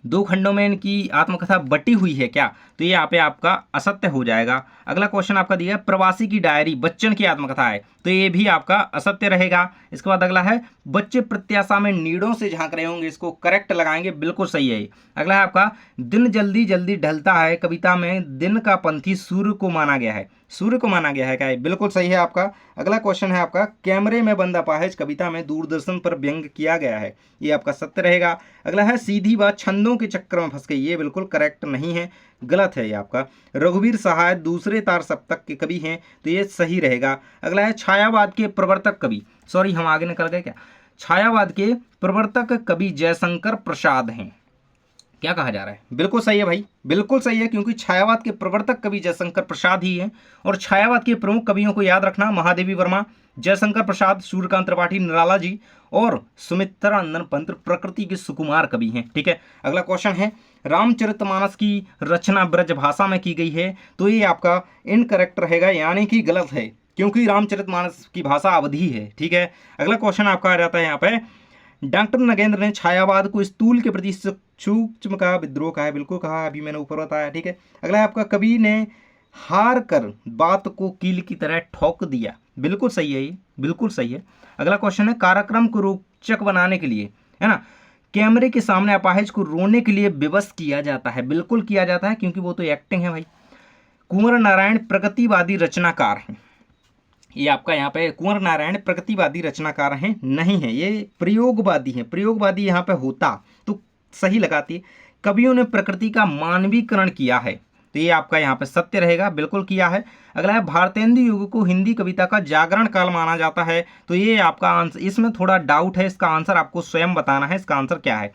2 खंडों में इनकी आत्मकथा बटी हुई है क्या, तो ये यहाँ पे आपका असत्य हो जाएगा। अगला क्वेश्चन आपका दिया है प्रवासी की डायरी बच्चन की आत्मकथा है, तो ये भी आपका असत्य रहेगा। इसके बाद अगला है बच्चे प्रत्याशा में नीड़ों से झांक रहे होंगे, इसको करेक्ट लगाएंगे, बिल्कुल सही है। अगला है आपका दिन जल्दी जल्दी ढलता है, कविता में दिन का पंथी सूर्य को माना गया है, सूर्य को माना गया है क्या, बिल्कुल सही है आपका। अगला क्वेश्चन है आपका कैमरे में बंद अपाहिज कविता में दूरदर्शन पर व्यंग किया गया है, ये आपका सत्य रहेगा। अगला है सीधी बात छंदों के चक्कर में फंस गई, ये बिल्कुल करेक्ट नहीं है, गलत है ये आपका। रघुवीर सहाय दूसरे तार सप्तक के कवि हैं, तो ये सही रहेगा। अगला है छायावाद के प्रवर्तक कवि, सॉरी हम आगे निकल गए क्या, छायावाद के प्रवर्तक कवि जयशंकर प्रसाद हैं, क्या कहा जा रहा है, बिल्कुल सही है भाई, बिल्कुल सही है क्योंकि छायावाद के प्रवर्तक कवि जयशंकर प्रसाद ही हैं। और छायावाद के प्रमुख कवियों को याद रखना, महादेवी वर्मा, जयशंकर प्रसाद, सूर्यकांत त्रिपाठी, निराला जी और सुमित्रानंदन पंत प्रकृति के सुकुमार कवि हैं। ठीक है। अगला क्वेश्चन है रामचरितमानस की रचना ब्रज भाषा में की गई है, तो ये आपका इनकरेक्ट रहेगा, यानी कि गलत है क्योंकि रामचरितमानस की भाषा अवधी है। ठीक है। अगला क्वेश्चन आपका आ जाता है यहाँ पे डॉक्टर नगेंद्र ने छायावाद को स्थूल के प्रति सूक्ष्म का विद्रोह कहा है, बिल्कुल कहा, अभी मैंने ऊपर बताया। ठीक है। अगला है आपका कवि ने हार कर बात को कील की तरह ठोक दिया, बिल्कुल सही है, ये बिल्कुल सही है। अगला क्वेश्चन है कार्यक्रम को रोचक बनाने के लिए, है ना, कैमरे के सामने अपाहिज को रोने के लिए विवश किया जाता है, बिल्कुल किया जाता है क्योंकि वो तो एक्टिंग है भाई। कुंवर नारायण प्रगतिवादी रचनाकार हैं, ये आपका यहाँ पे कुंवर नारायण प्रगतिवादी रचनाकार हैं नहीं है, ये प्रयोगवादी हैं, प्रयोगवादी यहाँ पे होता तो सही लगाती है। कवियों ने प्रकृति का मानवीकरण किया है, तो ये आपका यहाँ पे सत्य रहेगा, बिल्कुल किया है। अगला है भारतेंदु युग को हिंदी कविता का जागरण काल माना जाता है, तो ये आपका आंसर, इसमें थोड़ा डाउट है, इसका आंसर आपको स्वयं बताना है, इसका आंसर क्या है,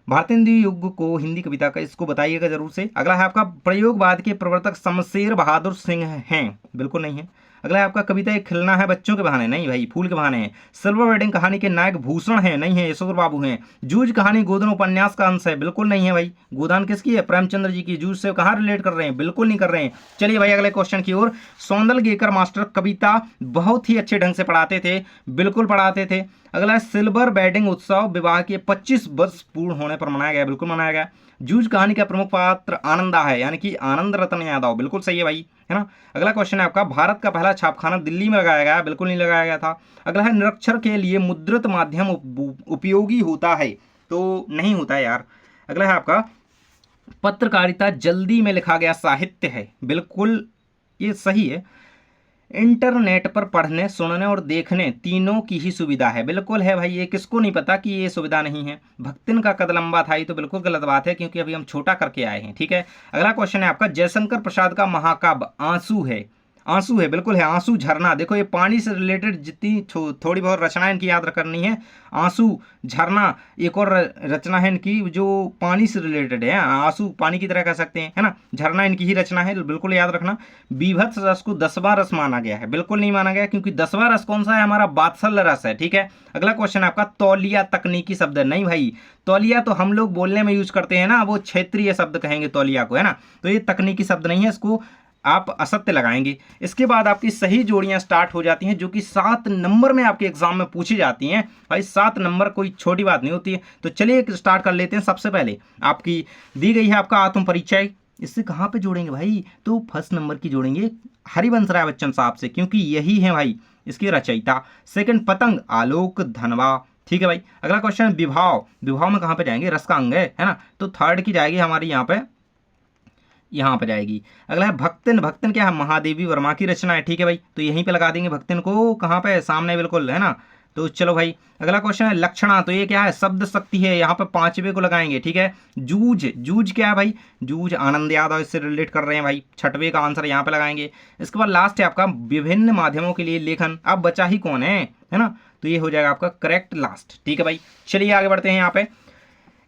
भारतेंदु युग को हिंदी कविता का, इसको बताइएगा जरूर से। अगला है आपका प्रयोगवाद के प्रवर्तक शमशेर बहादुर सिंह हैं, बिल्कुल नहीं है। अगला है आपका कविता एक खिलना है बच्चों के बहाने, नहीं भाई, फूल के बहाने हैं। सिल्वर वेडिंग कहानी के नायक भूषण है, नहीं है, यशोधर बाबू हैं। जूझ कहानी गोदान उपन्यास का अंश है, बिल्कुल नहीं है भाई। गोदान किसकी है, प्रेमचंद्र जी की। जूझ से कहाँ रिलेट कर रहे हैं, बिल्कुल नहीं कर रहे हैं। चलिए भाई अगले क्वेश्चन की ओर। सौंदल गेकर मास्टर कविता बहुत ही अच्छे ढंग से पढ़ाते थे, बिल्कुल पढ़ाते थे। अगला है सिल्वर वेडिंग उत्सव विवाह के 25 वर्ष पूर्ण होने पर मनाया गया, बिल्कुल मनाया गया। जूझ कहानी का प्रमुख पात्र आनंदा है, यानी कि आनंद रतन यादव, बिल्कुल सही है भाई, है ना। अगला क्वेश्चन है आपका भारत का पहला छापखाना दिल्ली में लगाया गया, बिल्कुल नहीं लगाया गया था। अगला है निरक्षर के लिए मुद्रित माध्यम उपयोगी होता है, तो नहीं होता है यार। अगला है आपका पत्रकारिता जल्दी में लिखा गया साहित्य है, बिल्कुल ये सही है। इंटरनेट पर पढ़ने, सुनने और देखने तीनों की ही सुविधा है, बिल्कुल है भाई, ये किसको नहीं पता कि ये सुविधा नहीं है। भक्तिन का कद लंबा था, ये तो बिल्कुल गलत बात है क्योंकि अभी हम छोटा करके आए हैं। ठीक है। अगला क्वेश्चन है आपका जयशंकर प्रसाद का महाकाव्य आंसू है, आंसू है, बिल्कुल है। आंसू झरना, देखो ये पानी से रिलेटेड जितनी थोड़ी बहुत रचना इनकी याद करनी है। आंसू झरना, एक और रचना है इनकी जो पानी से रिलेटेड है, आंसू पानी की तरह कह सकते हैं, है ना। झरना इनकी ही रचना है, बिल्कुल याद रखना। बीभत्स रस को 10वां रस माना गया है, बिल्कुल नहीं माना गया क्योंकि 10वां रस कौन सा है, हमारा वात्सल्य रस है। ठीक है। अगला क्वेश्चन आपका तौलिया तकनीकी शब्द है, नहीं भाई, तौलिया तो हम लोग बोलने में यूज करते हैं ना, वो क्षेत्रीय शब्द कहेंगे तौलिया को, है ना, तो ये तकनीकी शब्द नहीं है, इसको आप असत्य लगाएंगे। इसके बाद आपकी सही जोड़ियां स्टार्ट हो जाती हैं जो कि 7 नंबर में आपके एग्जाम में पूछी जाती हैं भाई। 7 नंबर कोई छोटी बात नहीं होती है। तो चलिए स्टार्ट कर लेते हैं। सबसे पहले आपकी दी गई है आपका आत्म परिचय, इससे कहाँ पे जोड़ेंगे भाई, तो फर्स्ट नंबर की जोड़ेंगे हरिवंश राय बच्चन साहब से क्योंकि यही है भाई इसके रचयिता। सेकंड पतंग आलोक धनवा, ठीक है भाई। अगला क्वेश्चन विभाव, विभाव में कहाँ पे जाएंगे, रस का अंग है ना, तो थर्ड की जाएगी हमारी यहाँ पे जाएगी। अगला है भक्तिन, भक्तिन क्या है, महादेवी वर्मा की रचना है, ठीक है भाई, तो यहीं पे लगा देंगे भक्तिन को, कहाँ पे, सामने बिल्कुल, है ना। तो चलो भाई अगला क्वेश्चन है लक्षणा, तो ये क्या है, शब्द शक्ति है, यहाँ पे 5वें को लगाएंगे, ठीक है। जूझ, जूझ क्या है भाई, जूझ आनंद यादव, इससे रिलेट कर रहे हैं भाई, 6वें का आंसर यहाँ पे लगाएंगे। इसके बाद लास्ट है आपका विभिन्न माध्यमों के लिए लेखन, अब बचा ही कौन है ना, तो ये हो जाएगा आपका करेक्ट लास्ट, ठीक है भाई। चलिए आगे बढ़ते हैं यहाँ पे।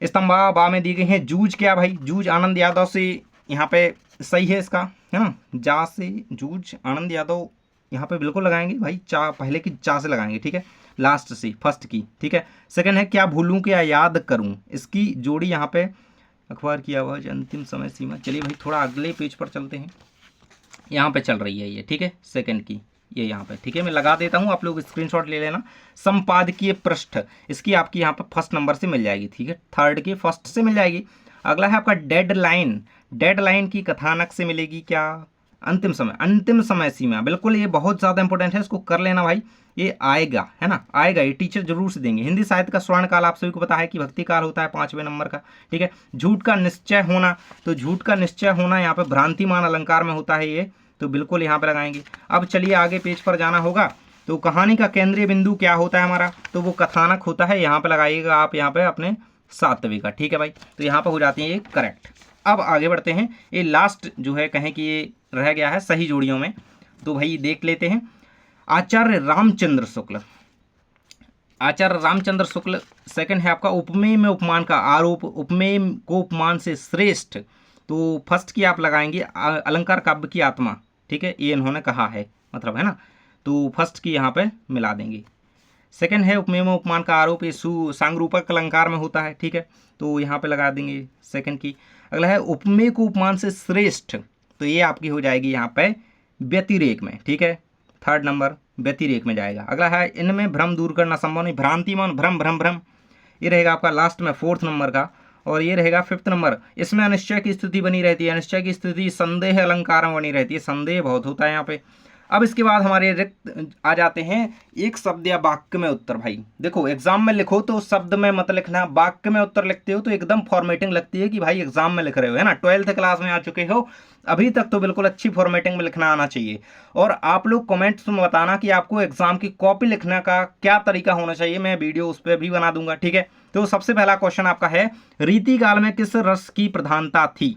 स्तंभा बा में दी गई हैं। जूझ क्या भाई, जूझ आनंद यादव से यहाँ पे सही है इसका, है ना। जा से जूझ आनंद यादव यहाँ पे बिल्कुल लगाएंगे भाई, चा पहले की चा से लगाएंगे, ठीक है, लास्ट से फर्स्ट की, ठीक है। सेकंड है क्या भूलूं क्या याद करूं, इसकी जोड़ी यहाँ पे अखबार की आवाज़ अंतिम समय सीमा। चलिए भाई थोड़ा अगले पेज पर चलते हैं, यहाँ पे चल रही है ये, ठीक है, सेकंड की ये यहाँ पे, ठीक है, मैं लगा देता हूँ, आप लोग स्क्रीनशॉट ले लेना। संपादकीय पृष्ठ इसकी आपकी यहाँ पे फर्स्ट नंबर से मिल जाएगी, ठीक है, थर्ड की फर्स्ट से मिल जाएगी। अगला है आपका डेडलाइन, डेडलाइन की कथानक से मिलेगी क्या, अंतिम समय सीमा, बिल्कुल ये बहुत ज़्यादा इंपॉर्टेंट है, इसको कर लेना भाई, ये आएगा, है ना, आएगा, ये टीचर जरूर से देंगे। हिंदी साहित्य का स्वर्ण काल आप सभी को पता है कि भक्ति काल होता है 5वें नंबर का, ठीक है। झूठ का निश्चय होना, तो झूठ का निश्चय होना यहाँ पे भ्रांतिमान अलंकार में होता है ये, तो बिल्कुल यहाँ पे लगाएंगे। अब चलिए आगे पेज पर जाना होगा, तो कहानी का केंद्रीय बिंदु क्या होता है हमारा, तो वो कथानक होता है, यहाँ पे लगाइएगा आप यहाँ पे अपने 7वें का, ठीक है भाई, तो यहाँ पे हो जाती है ये करेक्ट। अब आगे बढ़ते हैं, ये लास्ट जो है कहें कि ये रह गया है सही जोड़ियों में, तो भाई देख लेते हैं। आचार्य रामचंद्र शुक्ल, आचार्य रामचंद्र शुक्ल। सेकंड है आपका उपमेय में उपमान का आरोप, उपमेय को उपमान से श्रेष्ठ, तो फर्स्ट की आप लगाएंगे अलंकार काव्य की आत्मा, ठीक है, ये इन्होंने कहा है, मतलब है ना, तो फर्स्ट की यहाँ पे मिला देंगे। सेकंड है उपमेय में उपमान का आरोप, ये सांगरूपक अलंकार में होता है, ठीक है, तो यहाँ पे लगा देंगे सेकंड की। अगला है उपमेय को उपमान से श्रेष्ठ, तो ये आपकी हो जाएगी यहाँ पे व्यतिरेक में, ठीक है, थर्ड नंबर व्यतिरेक में जाएगा। अगला है इनमें भ्रम दूर करना संभव नहीं, भ्रांतिमान भ्रम भ्रम भ्रम, ये रहेगा आपका लास्ट में 4th नंबर का। और ये रहेगा 5th नंबर, इसमें अनिश्चय की स्थिति बनी रहती है, अनिश्चय की स्थिति संदेह अलंकार में बनी रहती है, संदेह बहुत होता है यहाँ पे। अब इसके बाद हमारे रिक्त आ जाते हैं एक शब्द या वाक्य में उत्तर। भाई देखो एग्जाम में लिखो तो शब्द में मत लिखना, वाक्य में उत्तर लिखते हो तो एकदम फॉर्मेटिंग लगती है कि भाई एग्जाम में लिख रहे हो, है ना, 12th क्लास में आ चुके हो अभी तक, तो बिल्कुल अच्छी फॉर्मेटिंग में लिखना आना चाहिए। और आप लोग कमेंट्स में बताना कि आपको एग्जाम की कॉपी लिखने का क्या तरीका होना चाहिए, मैं वीडियो उस पर भी बना दूंगा, ठीक है। तो सबसे पहला क्वेश्चन आपका है रीतिकाल में किस रस की प्रधानता थी,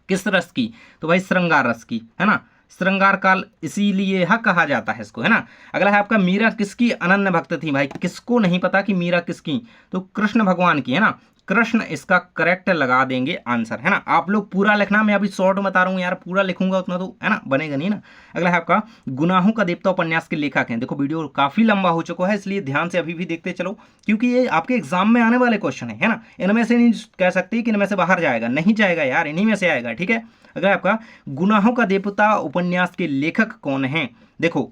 किस रस की, तो भाई श्रृंगार रस की, है ना, श्रृंगार काल इसीलिए कहा जाता है इसको, है ना। अगला है आपका मीरा किसकी अनन्य भक्त थी, भाई किसको नहीं पता कि मीरा किसकी, तो कृष्ण भगवान की, है ना, कृष्ण इसका करेक्ट लगा देंगे आंसर, है ना। आप लोग पूरा लिखना, मैं अभी शॉर्ट बता रहा हूँ यार, पूरा लिखूंगा उतना तो है ना बनेगा नहीं ना। अगला है आपका गुनाहों का देवता उपन्यास के लेखक हैं, देखो वीडियो काफी लंबा हो चुका है इसलिए ध्यान से अभी भी देखते चलो, क्योंकि ये आपके एग्जाम में आने वाले क्वेश्चन है ना, इनमें से नहीं कह सकते कि इनमें से बाहर जाएगा, नहीं जाएगा यार, इन्हीं में से आएगा, ठीक है। अगर आपका गुनाहों का देवता उपन्यास के लेखक कौन है, देखो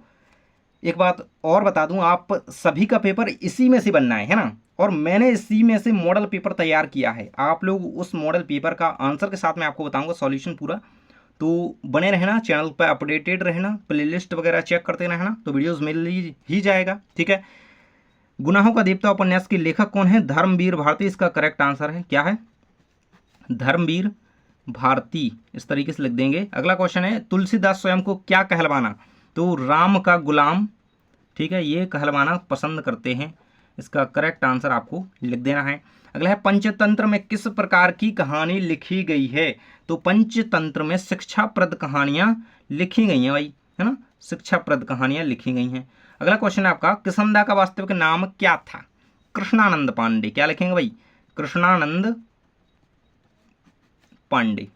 एक बात और बता दूं, आप सभी का पेपर इसी में से बनना है ना, और मैंने इसी में से मॉडल पेपर तैयार किया है, आप लोग उस मॉडल पेपर का आंसर के साथ मैं आपको बताऊंगा सॉल्यूशन पूरा, तो बने रहना चैनल पर, अपडेटेड रहना, प्लेलिस्ट वगैरह चेक करते रहना, तो वीडियोस मिल ही जाएगा, ठीक है। गुनाहों का देवता उपन्यास के लेखक कौन है, धर्मवीर भारती, इसका करेक्ट आंसर है, क्या है, धर्मवीर भारती, इस तरीके से लिख देंगे। अगला क्वेश्चन है तुलसीदास स्वयं को क्या कहलवाना, तो राम का गुलाम, ठीक है, ये कहलवाना पसंद करते हैं, इसका करेक्ट आंसर आपको लिख देना है। अगला है पंचतंत्र में किस प्रकार की कहानी लिखी गई है, तो पंचतंत्र में शिक्षाप्रद कहानियां लिखी गई हैं भाई, है ना, शिक्षाप्रद कहानियां लिखी गई हैं। अगला क्वेश्चन है आपका किसंदा का वास्तविक नाम क्या था, कृष्णानंद पांडे, क्या लिखेंगे भाई, कृष्णानंद पांडे।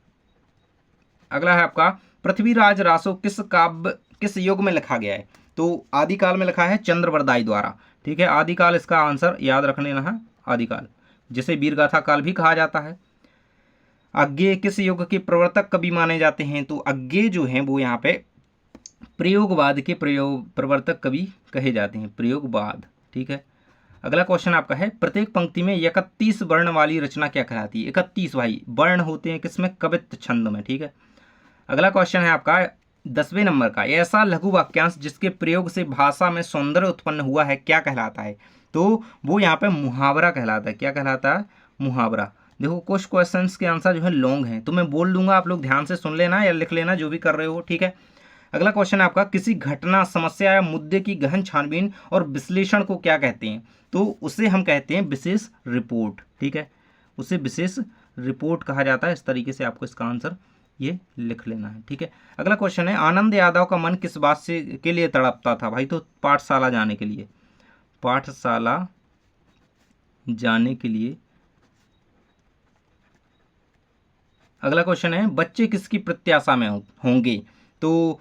अगला है आपका पृथ्वीराज रासो किस युग में लिखा गया है, तो आदिकाल में लिखा है चंद्रवरदाई द्वारा, ठीक है, आदिकाल इसका आंसर याद रख लेना है, आदिकाल जिसे वीरगाथा काल भी कहा जाता है। अज्ञेय किस युग के प्रवर्तक कवि माने जाते हैं, तो अज्ञेय जो हैं वो यहाँ पे प्रयोगवाद के प्रवर्तक कवि कहे जाते हैं, प्रयोगवाद, ठीक है। अगला क्वेश्चन आपका है प्रत्येक पंक्ति में 31 वर्ण वाली रचना क्या कहलाती है, 31 भाई वर्ण होते हैं किसमें, कवित्त छंद में, ठीक है। अगला क्वेश्चन है आपका 10वें नंबर का, ऐसा लघु वाक्यांश जिसके प्रयोग से भाषा में सौंदर्य उत्पन्न हुआ है क्या कहलाता है, तो वो यहाँ पे मुहावरा कहलाता है, क्या कहलाता है, मुहावरा। देखो कुछ क्वेश्चंस के आंसर जो है लॉन्ग हैं, तो मैं बोल दूंगा, आप लोग ध्यान से सुन लेना या लिख लेना जो भी कर रहे हो, ठीक है। अगला क्वेश्चन है आपका किसी घटना समस्या या मुद्दे की गहन छानबीन और विश्लेषण को क्या कहते हैं, तो उसे हम कहते हैं विशेष रिपोर्ट, ठीक है, उसे विशेष रिपोर्ट कहा जाता है। इस तरीके से आपको इसका आंसर ये लिख लेना है, ठीक है। अगला क्वेश्चन है आनंद यादव का मन किस बात से के लिए तड़पता था, भाई तो पाठशाला जाने के लिए, पाठशाला जाने के लिए अगला क्वेश्चन है बच्चे किसकी प्रत्याशा में होंगे? तो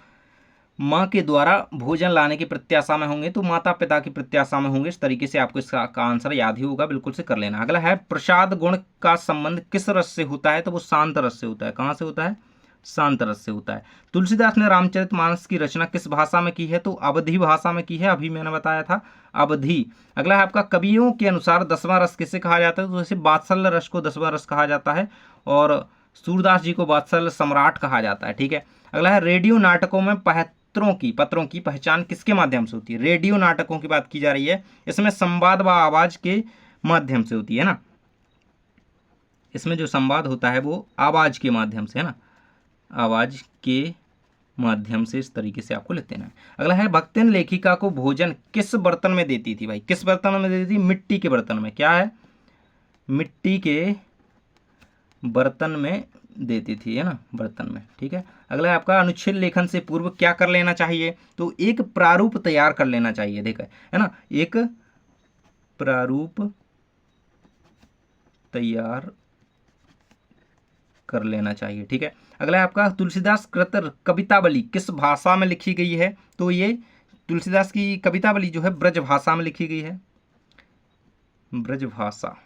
माँ के द्वारा भोजन लाने की प्रत्याशा में होंगे, तो माता पिता की प्रत्याशा में होंगे। इस तरीके से आपको इसका आंसर याद ही होगा, बिल्कुल से कर लेना। अगला है प्रसाद गुण का संबंध किस रस से होता है? तो वो शांत रस से होता है। कहाँ से होता है? शांत रस से होता है। तुलसीदास ने रामचरितमानस की रचना किस भाषा में की है? तो अवधी भाषा में की है, अभी मैंने बताया था अवधी। अगला है आपका कवियों के अनुसार 10वां रस किसे कहा जाता है? तो जैसे वात्सल्य रस को 10वां रस कहा जाता है और सूरदास जी को वात्सल्य सम्राट कहा जाता है। ठीक है। अगला है रेडियो नाटकों में पत्रों की पहचान किसके माध्यम से होती है? रेडियो नाटकों की बात की जा रही है, इसमें संवाद व आवाज के माध्यम से होती है ना। इसमें जो संवाद होता है वो आवाज के माध्यम से है ना, आवाज के माध्यम से। इस तरीके से आपको लिख देना है। अगला है भक्तिन लेखिका को भोजन किस बर्तन में देती थी? भाई किस बर्तन में देती थी? मिट्टी के बर्तन में। क्या है? मिट्टी के बर्तन में देती थी, है ना, बर्तन में। ठीक है। अगला है आपका अनुच्छेद लेखन से पूर्व क्या कर लेना चाहिए? तो एक प्रारूप तैयार कर लेना चाहिए। देखा है ना, एक प्रारूप तैयार कर लेना चाहिए। ठीक है। अगला है आपका तुलसीदास कृत कवितावली किस भाषा में लिखी गई है? तो ये तुलसीदास की कवितावली जो है ब्रज भाषा में लिखी गई है, ब्रज भाषा।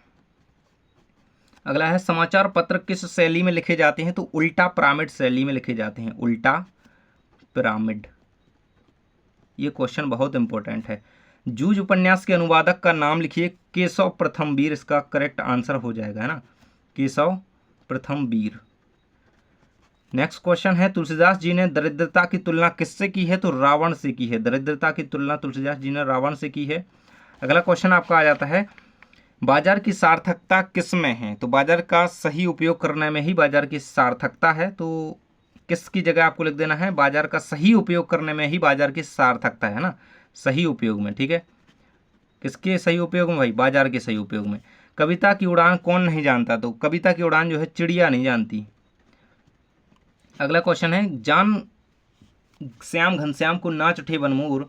अगला है समाचार पत्र किस शैली में लिखे जाते हैं? तो उल्टा पिरामिड शैली में लिखे जाते हैं, उल्टा पिरामिड। ये क्वेश्चन बहुत इंपॉर्टेंट है। जूझ उपन्यास के अनुवादक का नाम लिखिए। केशव प्रथम वीर इसका करेक्ट आंसर हो जाएगा, है ना, केशव प्रथम वीर। नेक्स्ट क्वेश्चन है तुलसीदास जी ने दरिद्रता की तुलना किससे की है? तो रावण से की है। दरिद्रता की तुलना तुलसीदास जी ने रावण से की है। अगला क्वेश्चन आपका आ जाता है बाजार की सार्थकता किस में है? तो बाजार का सही उपयोग करने में ही बाजार की सार्थकता है। तो किसकी जगह आपको लिख देना है? बाजार का सही उपयोग करने में ही बाजार की सार्थकता है ना, सही उपयोग में। ठीक है। किसके सही उपयोग में? भाई बाजार के सही उपयोग में। कविता की उड़ान कौन नहीं जानता? तो कविता की उड़ान जो है चिड़िया नहीं जानती। अगला क्वेश्चन है जान श्याम घनश्याम को नाच उठे बनमोर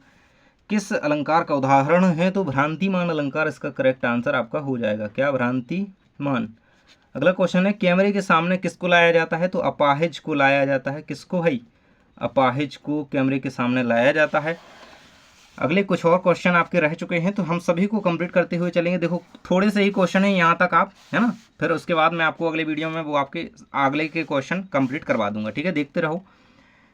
किस अलंकार का उदाहरण है? तो भ्रांतिमान अलंकार इसका करेक्ट आंसर आपका हो जाएगा। क्या? भ्रांतिमान। अगला क्वेश्चन है कैमरे के सामने किसको लाया जाता है? तो अपाहिज को लाया जाता है। किसको भाई? अपाहिज को कैमरे के सामने लाया जाता है। अगले कुछ और क्वेश्चन आपके रह चुके हैं, तो हम सभी को कंप्लीट करते हुए चलेंगे। देखो थोड़े से ही क्वेश्चन है यहाँ तक आप, है ना, फिर उसके बाद मैं आपको अगले वीडियो में वो आपके अगले के क्वेश्चन कंप्लीट करवा दूंगा। ठीक है, देखते रहो।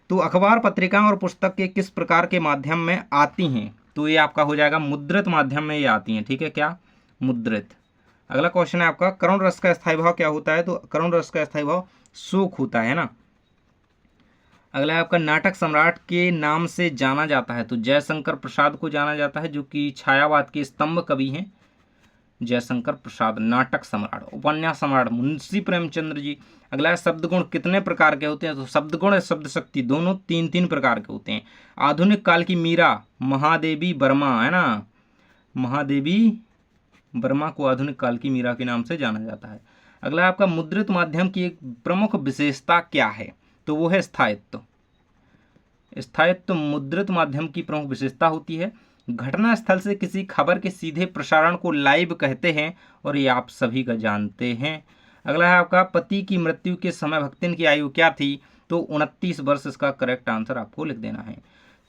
तो अखबार पत्रिका और पुस्तक के किस प्रकार के माध्यम में आती हैं? तो ये आपका हो जाएगा मुद्रित माध्यम में ये आती हैं। ठीक है, क्या? मुद्रित। अगला क्वेश्चन है आपका करुण रस का स्थायी भाव क्या होता है? तो करुण रस का स्थायी भाव शोक होता है ना। अगला है आपका नाटक सम्राट के नाम से जाना जाता है। तो जयशंकर प्रसाद को जाना जाता है, जो कि छायावाद के स्तंभ कवि हैं। जयशंकर प्रसाद नाटक सम्राट। उपन्यास सम्राट मुंशी प्रेमचंद्र जी। अगला है शब्द गुण कितने प्रकार के होते हैं? तो शब्द गुण और शब्द शक्ति दोनों 3-3 प्रकार के होते हैं। आधुनिक काल की मीरा महादेवी वर्मा, है ना, महादेवी वर्मा को आधुनिक काल की मीरा के नाम से जाना जाता है। अगला है आपका मुद्रित माध्यम की एक प्रमुख विशेषता क्या है? तो वो है स्थायित्व। स्थायित्व मुद्रित माध्यम की प्रमुख विशेषता होती है। घटना स्थल से किसी खबर के सीधे प्रसारण को लाइव कहते हैं और ये आप सभी का जानते हैं। अगला है आपका पति की मृत्यु के समय भक्तिन की आयु क्या थी? तो 29 वर्ष इसका करेक्ट आंसर आपको लिख देना है।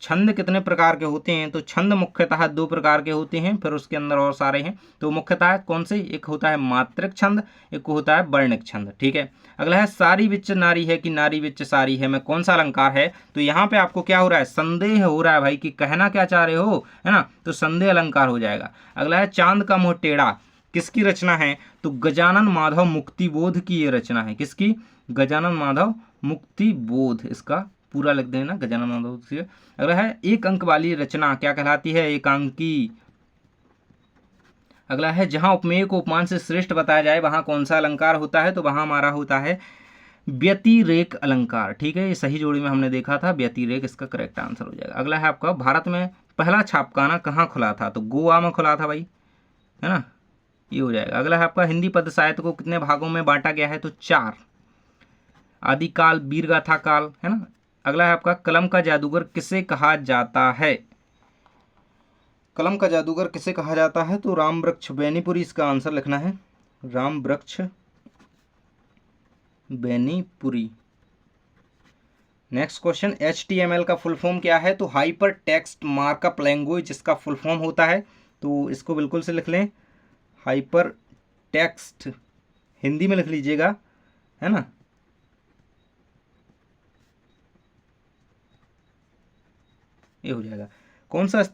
छंद कितने प्रकार के होते हैं? तो छंद मुख्यतः 2 प्रकार के होते हैं, फिर उसके अंदर और सारे हैं। तो मुख्यतः कौन से? एक होता है मात्रिक छंद, एक होता है वर्णिक छंद। ठीक है। अगला है सारी विच नारी है कि नारी विच सारी है में कौन सा अलंकार है? तो यहाँ पे आपको क्या हो रहा है? संदेह हो रहा है भाई कि कहना क्या चाह रहे हो, है ना, तो संदेह अलंकार हो जाएगा। अगला है चांद का मुंह टेढ़ा किसकी रचना है? तो गजानन माधव मुक्तिबोध की ये रचना है। किसकी? गजानन माधव मुक्तिबोध। इसका पूरा लिख देना, गजानन माधव से। अगला है एक अंक वाली रचना क्या कहलाती है? एकांकी। अगला है जहां उपमेय को उपमान से श्रेष्ठ बताया जाए वहां कौन सा अलंकार होता है? तो वहां हमारा होता है व्यतिरेक अलंकार। ठीक है, ये सही जोड़ी में हमने देखा था, व्यतिरेक इसका करेक्ट आंसर हो जाएगा। अगला है आपका भारत में पहला छापखाना कहाँ खुला था? तो गोवा में खुला था भाई, है ना, ये हो जाएगा। अगला है आपका हिंदी पद साहित्य को कितने भागों में बांटा गया है? तो 4। आदिकाल, वीरगाथा काल, है ना। अगला है आपका कलम का जादूगर किसे कहा जाता है? कलम का जादूगर किसे कहा जाता है? तो राम वृक्ष बेनीपुरी इसका आंसर लिखना है। राम वृक्ष बेनीपुरी। नेक्स्ट क्वेश्चन, HTML का फुल फॉर्म क्या है? तो हाइपर टेक्स्ट मार्कअप लैंग्वेज इसका फुल फॉर्म होता है, तो इसको बिल्कुल से लिख लें, हाइपर टेक्स्ट, हिंदी में लिख लीजिएगा, है ना। ये हो जाएगा। कौन सा